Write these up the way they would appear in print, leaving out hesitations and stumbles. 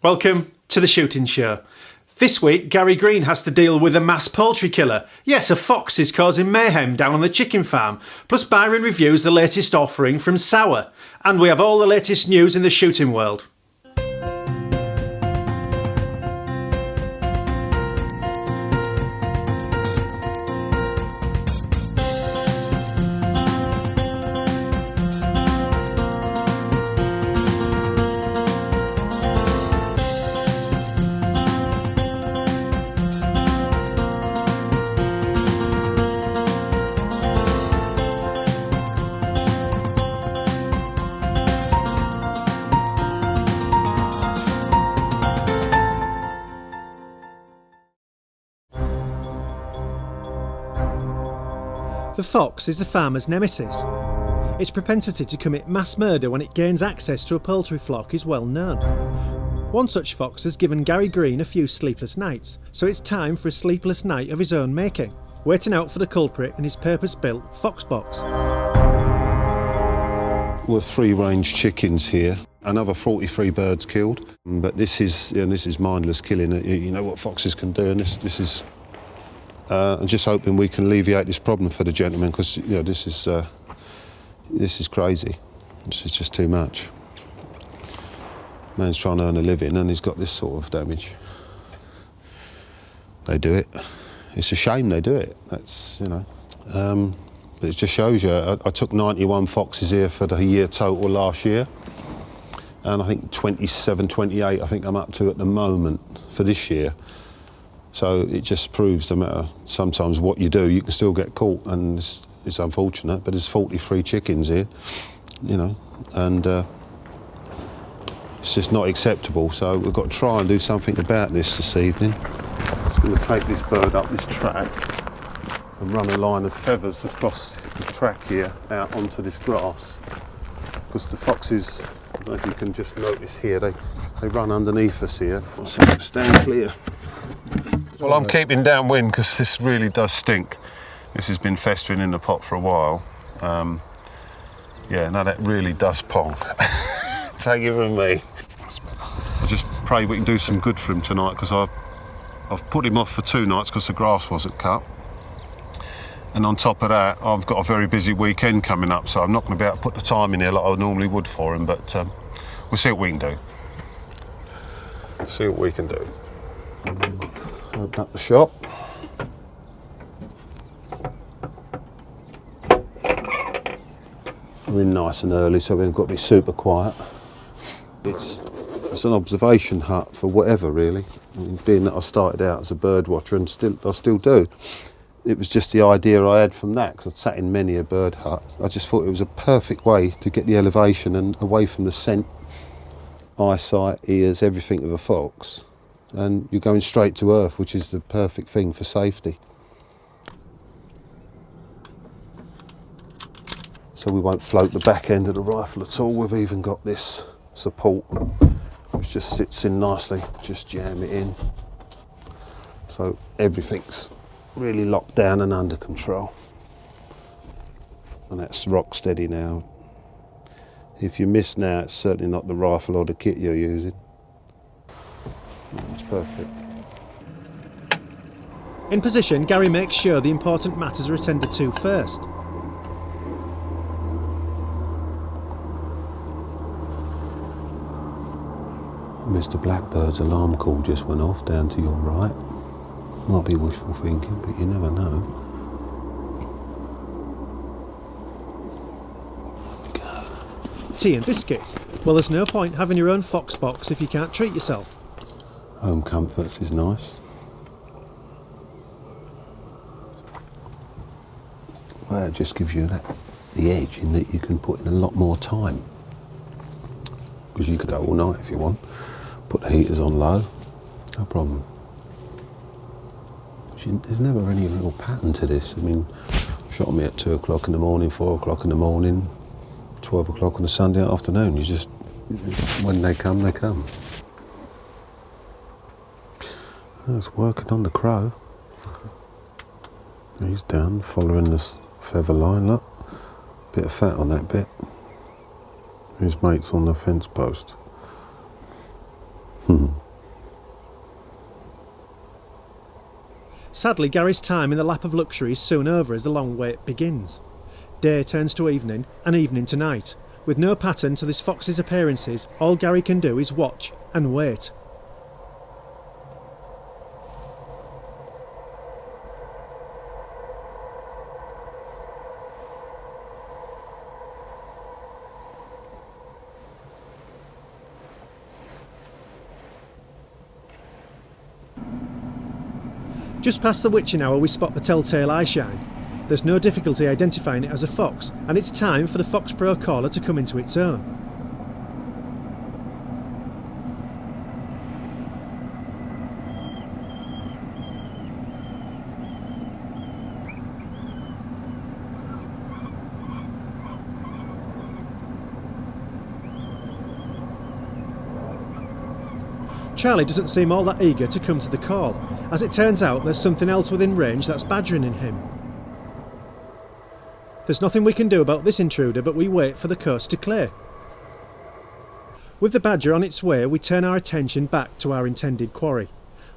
Welcome to the shooting show. This week, Gary Green has to deal with a mass poultry killer. Yes, a fox is causing mayhem down on the chicken farm. Plus, Byron reviews the latest offering from Sauer. And we have all the latest news in the shooting world. The fox is the farmer's nemesis. Its propensity to commit mass murder when it gains access to a poultry flock is well known. One such fox has given Gary Green a few sleepless nights, so it's time for a sleepless night of his own making, waiting out for the culprit in his purpose-built fox box. With free-range chickens here, another 43 birds killed, but this is mindless killing. You know what foxes can do, and this is. I'm just hoping we can alleviate this problem for the gentleman, because this is crazy. This is just too much. Man's trying to earn a living and he's got this sort of damage. They do it. It's a shame they do it. That's but it just shows you. I took 91 foxes here for the year total last year, and I think 27, 28. I think I'm up to at the moment for this year. So it just proves no matter sometimes what you do, you can still get caught, and it's unfortunate, but there's 43 chickens here, and it's just not acceptable. So we've got to try and do something about this evening. Just going to take this bird up this track and run a line of feathers across the track here out onto this grass, because the foxes, I don't know if you can just notice here, they run underneath us here. So stand clear. Well, I'm keeping downwind because this really does stink. This has been festering in the pot for a while. That really does pong. Take it from me. I just pray we can do some good for him tonight, because I've put him off for 2 nights because the grass wasn't cut. And on top of that, I've got a very busy weekend coming up, so I'm not going to be able to put the time in here like I normally would for him, but we'll see what we can do. See what we can do. Open up the shop. We're in nice and early, so we've got to be super quiet. It's an observation hut for whatever, really. I mean, being that I started out as a bird watcher and I still do. It was just the idea I had from that, because I'd sat in many a bird hut. I just thought it was a perfect way to get the elevation and away from the scent, eyesight, ears, everything of a fox. And you're going straight to earth, which is the perfect thing for safety. So we won't float the back end of the rifle at all. We've even got this support, which just sits in nicely. Just jam it in. So everything's really locked down and under control. And that's rock steady now. If you miss now, it's certainly not the rifle or the kit you're using. That's perfect. In position, Gary makes sure the important matters are attended to first. Mr. Blackbird's alarm call just went off down to your right. Might be wishful thinking, but you never know. Tea and biscuits. Well, there's no point having your own fox box if you can't treat yourself. Home comforts is nice. Well, it just gives you the edge in that you can put in a lot more time. Because you could go all night if you want. Put the heaters on low, no problem. There's never any real pattern to this. I mean, shot me at 2 o'clock in the morning, 4 o'clock in the morning, 12 o'clock on a Sunday afternoon. You just, when they come, they come. It's working on the crow. He's down, following this feather line, look. Bit of fat on that bit. His mate's on the fence post. Sadly, Gary's time in the lap of luxury is soon over as the long wait begins. Day turns to evening, and evening to night. With no pattern to this fox's appearances, all Gary can do is watch and wait. Just past the witching hour we spot the telltale eye shine. There's no difficulty identifying it as a fox, and it's time for the Fox Pro caller to come into its own. Charlie doesn't seem all that eager to come to the call. As it turns out, there's something else within range that's badgering in him. There's nothing we can do about this intruder, but we wait for the coast to clear. With the badger on its way, we turn our attention back to our intended quarry.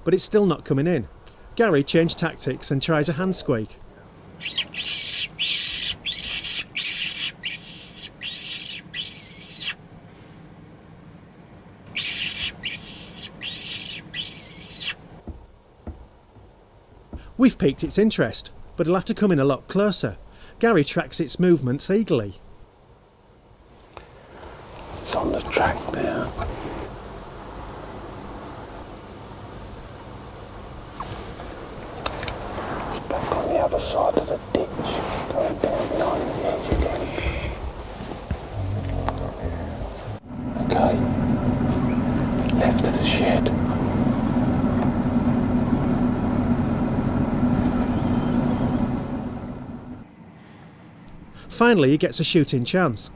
But it's still not coming in. Gary changed tactics and tries a hand squeak. We've piqued its interest, but it'll have to come in a lot closer. Gary tracks its movements eagerly. It's on the track now. It's back on the other side of the ditch, going down behind the edge again. Okay, left of the shed. Finally, he gets a shooting chance.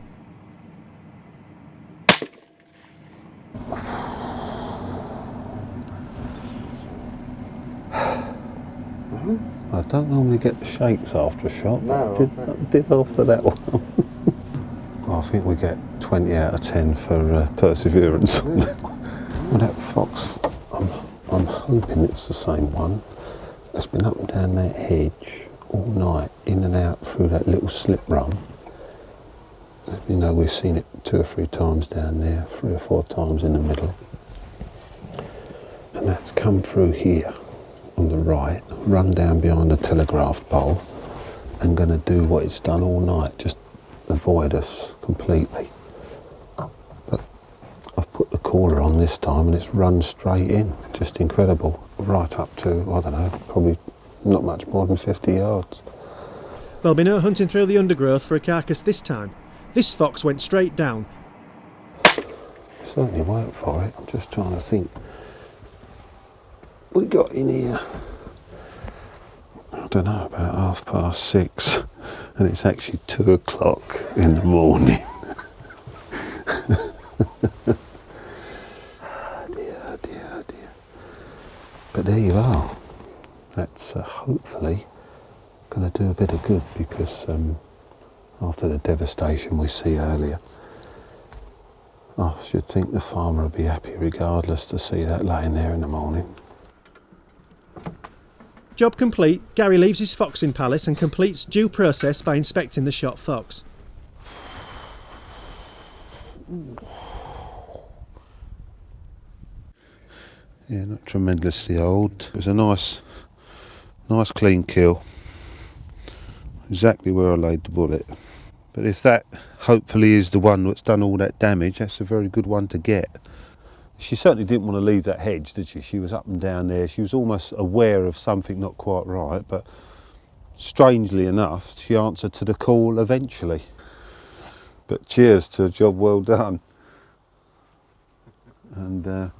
I don't normally get the shakes after a shot, but I did after that one. I think we get 20 out of 10 for perseverance on that one. Well, that fox, I'm hoping it's the same one. It's been up and down that hedge all night, in and out through that little slip run. You know, we've seen it 2 or 3 times down there, 3 or 4 times in the middle. And that's come through here on the right, run down behind the telegraph pole, and going to do what it's done all night, just avoid us completely. But I've put the caller on this time and it's run straight in, just incredible. Right up to, I don't know, probably not much more than 50 yards. There'll be no hunting through the undergrowth for a carcass this time. This fox went straight down. Certainly worked for it. I'm just trying to think. We got in here, I don't know, about 6:30, and it's actually 2 o'clock in the morning. Oh dear. But there you are. That's hopefully going to do a bit of good, because after the devastation we see earlier, I should think the farmer will be happy regardless to see that laying there in the morning. Job complete, Gary leaves his foxing palace and completes due process by inspecting the shot fox. Yeah, not tremendously old. It was a nice clean kill. Exactly where I laid the bullet. But if that hopefully is the one that's done all that damage, that's a very good one to get. She certainly didn't want to leave that hedge, did she? She was up and down there. She was almost aware of something not quite right, but strangely enough, she answered to the call eventually. But cheers to a job well done. And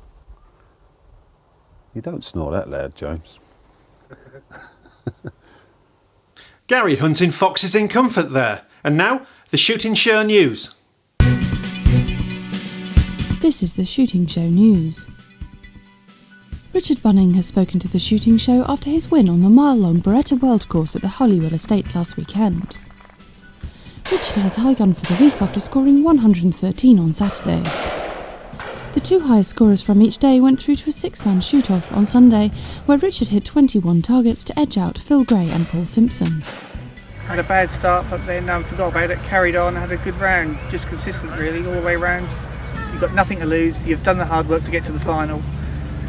you don't snore that loud, James. Gary hunting foxes in comfort there. And now, the shooting show news. This is the Shooting Show news. Richard Bunning has spoken to the Shooting Show after his win on the mile-long Beretta World Course at the Holywell Estate last weekend. Richard has high gun for the week after scoring 113 on Saturday. The two highest scorers from each day went through to a six-man shoot-off on Sunday, where Richard hit 21 targets to edge out Phil Gray and Paul Simpson. Had a bad start, but then forgot about it, carried on, had a good round, just consistent really, all the way round. You've got nothing to lose, you've done the hard work to get to the final.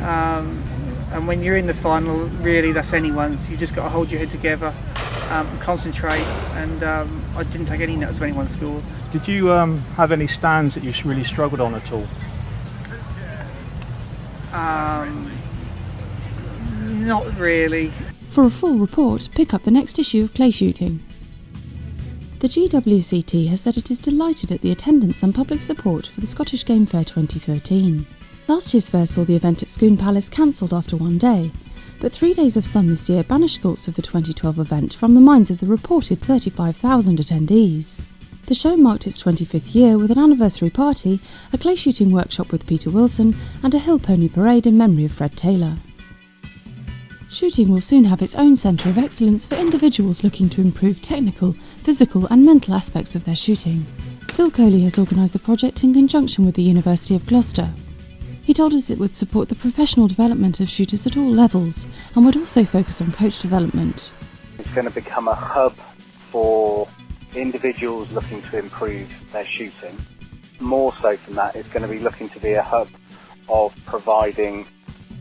And when you're in the final, really that's anyone's. You've just got to hold your head together, concentrate, and I didn't take any notice of anyone's score. Did you have any stands that you really struggled on at all? Not really. For a full report, pick up the next issue of Clay Shooting. The GWCT has said it is delighted at the attendance and public support for the Scottish Game Fair 2013. Last year's fair saw the event at Scone Palace cancelled after one day, but 3 days of sun this year banished thoughts of the 2012 event from the minds of the reported 35,000 attendees. The show marked its 25th year with an anniversary party, a clay shooting workshop with Peter Wilson, and a hill pony parade in memory of Fred Taylor. Shooting will soon have its own centre of excellence for individuals looking to improve technical, physical and mental aspects of their shooting. Phil Coley has organised the project in conjunction with the University of Gloucester. He told us it would support the professional development of shooters at all levels and would also focus on coach development. It's going to become a hub for individuals looking to improve their shooting. More so than that, it's going to be looking to be a hub of providing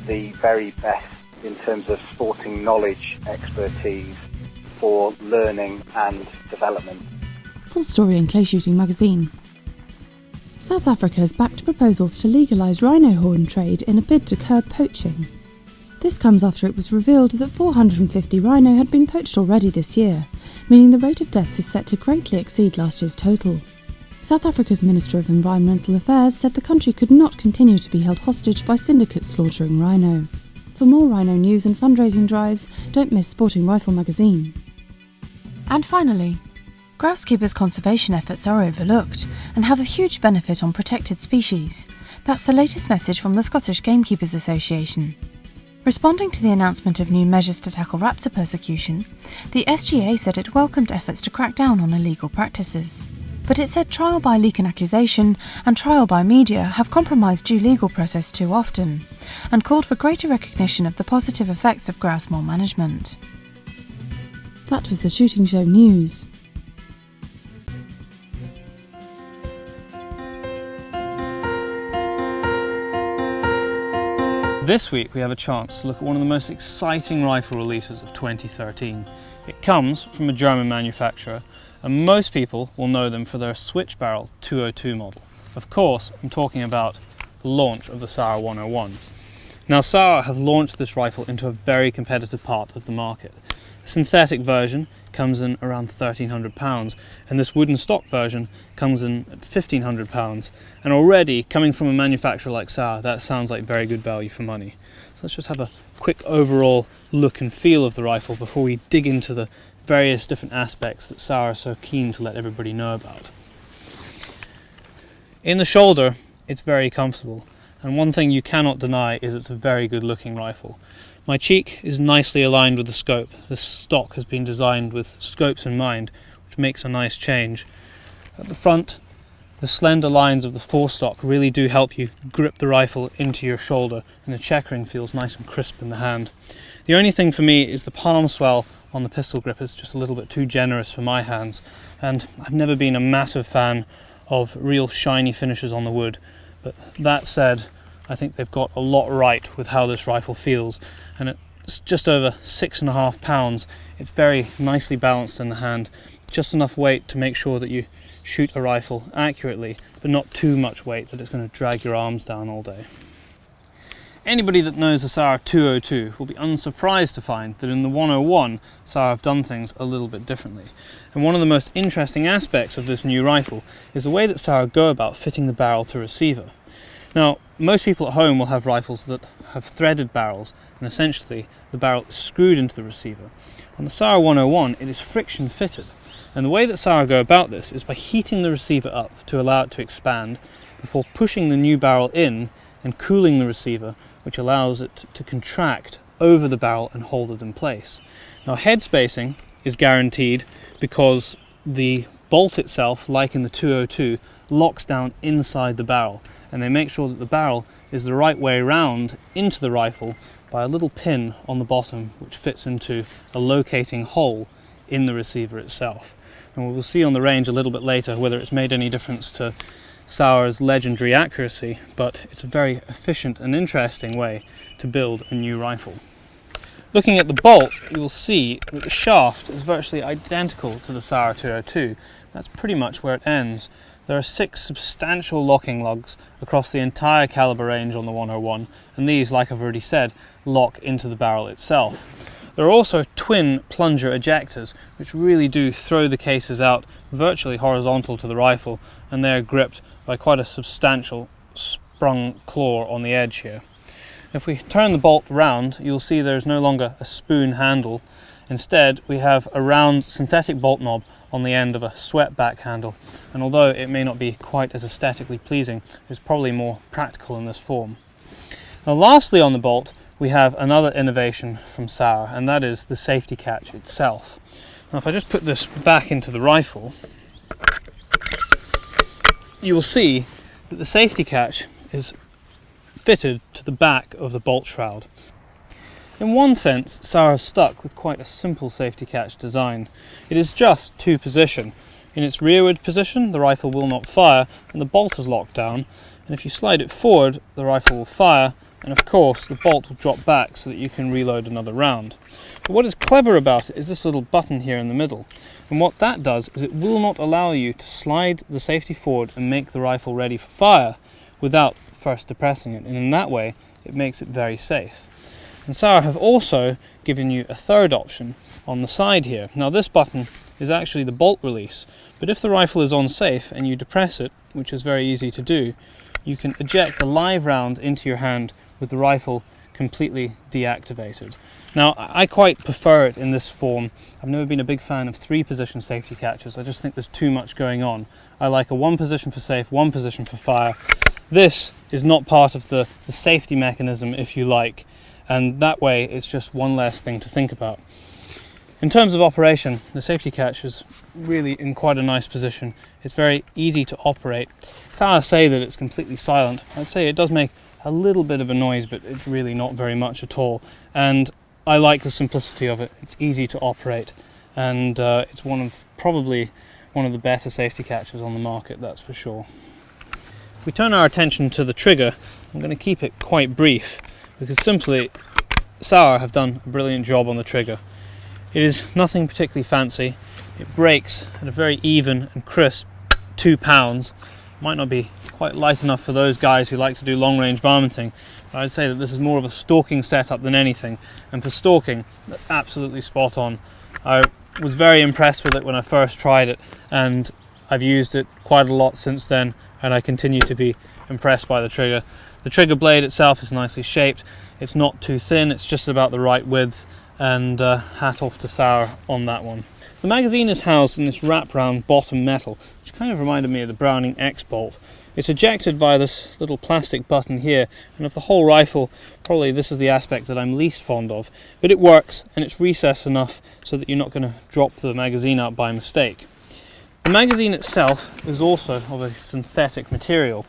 the very best in terms of sporting knowledge, expertise for learning and development. Full story in Clay Shooting magazine. South Africa has backed proposals to legalise rhino horn trade in a bid to curb poaching. This comes after it was revealed that 450 rhino had been poached already this year, meaning the rate of deaths is set to greatly exceed last year's total. South Africa's Minister of Environmental Affairs said the country could not continue to be held hostage by syndicates slaughtering rhino. For more rhino news and fundraising drives, don't miss Sporting Rifle magazine. And finally, Grousekeepers' conservation efforts are overlooked and have a huge benefit on protected species. That's the latest message from the Scottish Gamekeepers Association. Responding to the announcement of new measures to tackle raptor persecution, the SGA said it welcomed efforts to crack down on illegal practices. But it said trial by leak and accusation and trial by media have compromised due legal process too often, and called for greater recognition of the positive effects of grouse moor management. That was the Shooting Show News. This week we have a chance to look at one of the most exciting rifle releases of 2013. It comes from a German manufacturer, and most people will know them for their switch barrel 202 model. Of course, I'm talking about the launch of the Sauer 101. Now, Sauer have launched this rifle into a very competitive part of the market. The synthetic version comes in around £1,300, and this wooden stock version comes in at £1,500. And already, coming from a manufacturer like Sauer, that sounds like very good value for money. So let's just have a quick overall look and feel of the rifle before we dig into the various different aspects that Sauer are so keen to let everybody know about. In the shoulder, it's very comfortable, and one thing you cannot deny is it's a very good looking rifle. My cheek is nicely aligned with the scope. This stock has been designed with scopes in mind, which makes a nice change. At the front, the slender lines of the forestock really do help you grip the rifle into your shoulder, and the checkering feels nice and crisp in the hand. The only thing for me is the palm swell on the pistol grip is just a little bit too generous for my hands, and I've never been a massive fan of real shiny finishes on the wood. But that said, I think they've got a lot right with how this rifle feels, and it's just over 6.5 pounds. It's very nicely balanced in the hand, just enough weight to make sure that you shoot a rifle accurately, but not too much weight that it's going to drag your arms down all day. Anybody that knows the Sauer 202 will be unsurprised to find that in the 101, Sauer have done things a little bit differently. And one of the most interesting aspects of this new rifle is the way that Sauer go about fitting the barrel to receiver. Now, most people at home will have rifles that have threaded barrels, and essentially the barrel is screwed into the receiver. On the Sauer 101, it is friction fitted, and the way that Sauer go about this is by heating the receiver up to allow it to expand before pushing the new barrel in and cooling the receiver, which allows it to contract over the barrel and hold it in place. Now, head spacing is guaranteed because the bolt itself, like in the 202, locks down inside the barrel, and they make sure that the barrel is the right way round into the rifle by a little pin on the bottom which fits into a locating hole in the receiver itself. And we'll see on the range a little bit later whether it's made any difference to Sauer's legendary accuracy, but it's a very efficient and interesting way to build a new rifle. Looking at the bolt, you will see that the shaft is virtually identical to the Sauer 202. That's pretty much where it ends. There are 6 substantial locking lugs across the entire caliber range on the 101, and these, like I've already said, lock into the barrel itself. There are also twin plunger ejectors, which really do throw the cases out virtually horizontal to the rifle, and they are gripped by quite a substantial sprung claw on the edge here. If we turn the bolt round, you'll see there's no longer a spoon handle. Instead, we have a round synthetic bolt knob on the end of a swept back handle, and although it may not be quite as aesthetically pleasing, it's probably more practical in this form. Now lastly on the bolt, we have another innovation from Sauer, and that is the safety catch itself. Now if I just put this back into the rifle, you will see that the safety catch is fitted to the back of the bolt shroud. In one sense, Sauer have stuck with quite a simple safety catch design. It is just 2-position. In its rearward position, the rifle will not fire and the bolt is locked down, and if you slide it forward, the rifle will fire, and of course the bolt will drop back so that you can reload another round. But what is clever about it is this little button here in the middle, and what that does is it will not allow you to slide the safety forward and make the rifle ready for fire without first depressing it, and in that way it makes it very safe. And Sauer have also given you a third option on the side here. Now this button is actually the bolt release, but if the rifle is on safe and you depress it, which is very easy to do, you can eject the live round into your hand with the rifle completely deactivated. Now I quite prefer it in this form. I've never been a big fan of 3-position safety catches. I just think there's too much going on. I like a 1 position for safe, 1 position for fire. This is not part of the safety mechanism, if you like, and that way it's just one less thing to think about. In terms of operation, the safety catch is really in quite a nice position. It's very easy to operate. Sauer say that it's completely silent. I'd say it does make a little bit of a noise, but it's really not very much at all. And I like the simplicity of it. It's easy to operate, and it's probably one of the better safety catches on the market, that's for sure. If we turn our attention to the trigger, I'm going to keep it quite brief, because simply Sauer have done a brilliant job on the trigger. It is nothing particularly fancy. It breaks at a very even and crisp 2 pounds. Might not be quite light enough for those guys who like to do long range varminting, but I'd say that this is more of a stalking setup than anything, and for stalking that's absolutely spot on. I was very impressed with it when I first tried it, and I've used it quite a lot since then, and I continue to be impressed by the trigger. The trigger blade itself is nicely shaped. It's not too thin, it's just about the right width, and hat off to Sauer on that one. The magazine is housed in this wrap-round bottom metal, which kind of reminded me of the Browning X-bolt. It's ejected via this little plastic button here, and of the whole rifle, probably this is the aspect that I'm least fond of, but it works and it's recessed enough so that you're not going to drop the magazine out by mistake. The magazine itself is also of a synthetic material.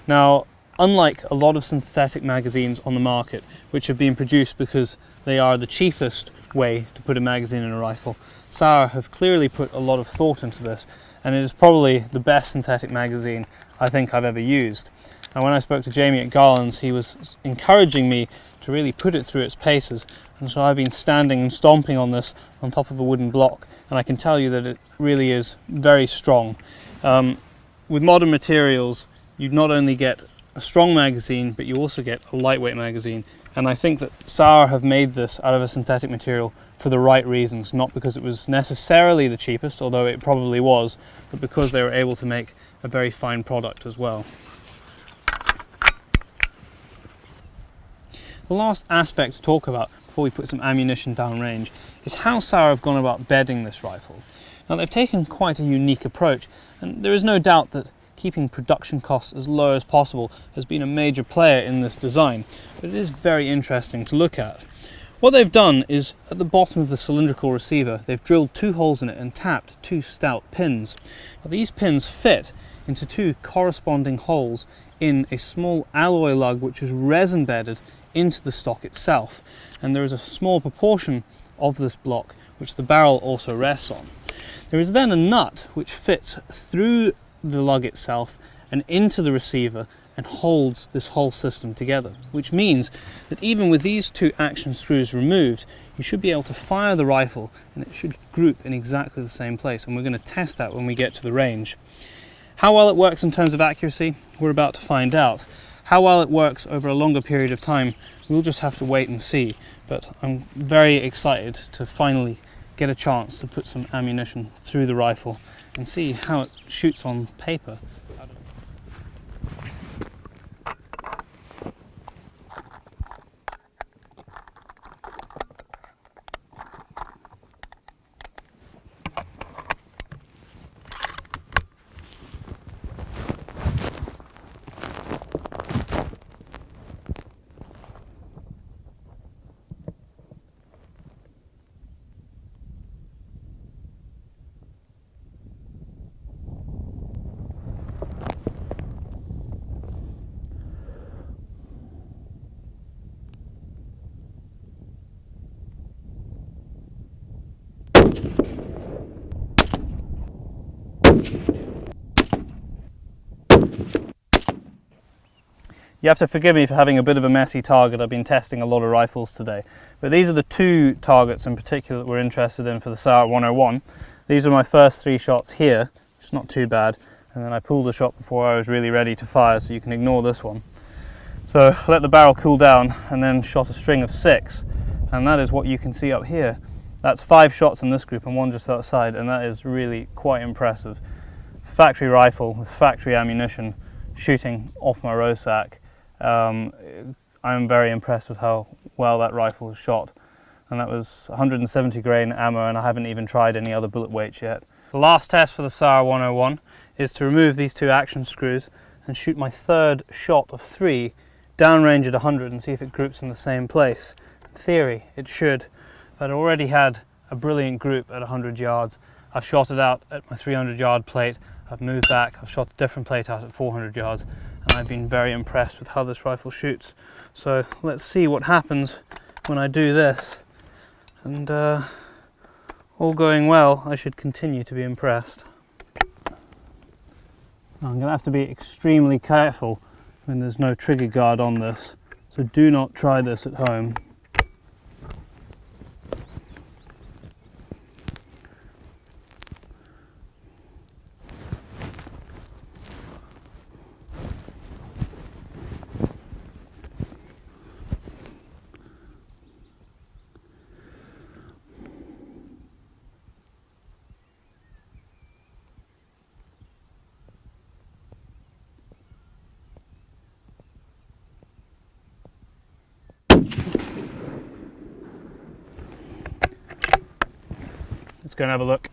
Now, unlike a lot of synthetic magazines on the market, which have been produced because they are the cheapest way to put a magazine in a rifle, Sauer have clearly put a lot of thought into this, and it is probably the best synthetic magazine I think I've ever used. And when I spoke to Jamie at Garland's, he was encouraging me to really put it through its paces, and so I've been standing and stomping on this on top of a wooden block, and I can tell you that it really is very strong. With modern materials, you not only get a strong magazine, but you also get a lightweight magazine, and I think that Sauer have made this out of a synthetic material for the right reasons, not because it was necessarily the cheapest, although it probably was, but because they were able to make a very fine product as well. The last aspect to talk about before we put some ammunition downrange is how Sauer have gone about bedding this rifle. Now they've taken quite a unique approach, and there is no doubt that keeping production costs as low as possible has been a major player in this design, but it is very interesting to look at. What they've done is, at the bottom of the cylindrical receiver, they've drilled 2 holes in it and tapped 2 stout pins. Now these pins fit into two corresponding holes in a small alloy lug which is resin bedded into the stock itself, and there is a small proportion of this block which the barrel also rests on. There is then a nut which fits through the lug itself and into the receiver and holds this whole system together, which means that even with these two action screws removed, you should be able to fire the rifle and it should group in exactly the same place, and we're going to test that when we get to the range. How well it works in terms of accuracy, we're about to find out. How well it works over a longer period of time, we'll just have to wait and see, but I'm very excited to finally get a chance to put some ammunition through the rifle and see how it shoots on paper. You have to forgive me for having a bit of a messy target. I've been testing a lot of rifles today. But these are the two targets in particular that we're interested in for the Sauer 101. These are my first 3 shots here, which is not too bad. And then I pulled the shot before I was really ready to fire, so you can ignore this one. So let the barrel cool down and then shot a string of 6. And that is what you can see up here. That's 5 shots in this group and 1 just outside, and that is really quite impressive. Factory rifle with factory ammunition shooting off my row sack. I'm very impressed with how well that rifle was shot, and that was 170 grain ammo, and I haven't even tried any other bullet weights yet. The last test for the Sauer 101 is to remove these 2 action screws and shoot my 3rd shot of 3 downrange at 100 and see if it groups in the same place. In theory it should. If I'd already had a brilliant group at 100 yards, I've shot it out at my 300 yard plate, I've moved back, I've shot a different plate out at 400 yards, and I've been very impressed with how this rifle shoots. So let's see what happens when I do this, and all going well, I should continue to be impressed. I'm going to have to be extremely careful when there's no trigger guard on this, so do not try this at home. Let's go and have a look.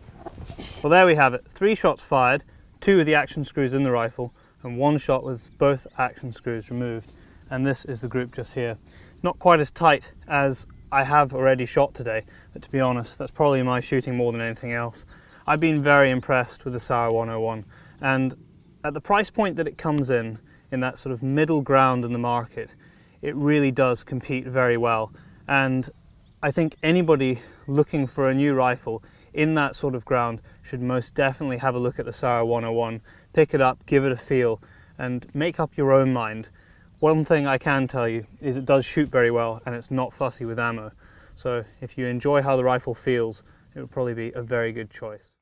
Well, there we have it. 3 shots fired, 2 with the action screws in the rifle, and 1 shot with both action screws removed. And this is the group just here. Not quite as tight as I have already shot today, but to be honest, that's probably my shooting more than anything else. I've been very impressed with the Sauer 101, and at the price point that it comes in that sort of middle ground in the market, it really does compete very well. And I think anybody looking for a new rifle in that sort of ground should most definitely have a look at the Sauer 101, pick it up, give it a feel, and make up your own mind. One thing I can tell you is it does shoot very well, and it's not fussy with ammo. So if you enjoy how the rifle feels, it would probably be a very good choice.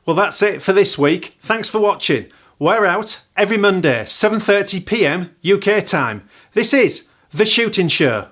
Well, that's it for this week. Thanks for watching. We're out every Monday, 7:30 PM UK time. This is The Shooting Show.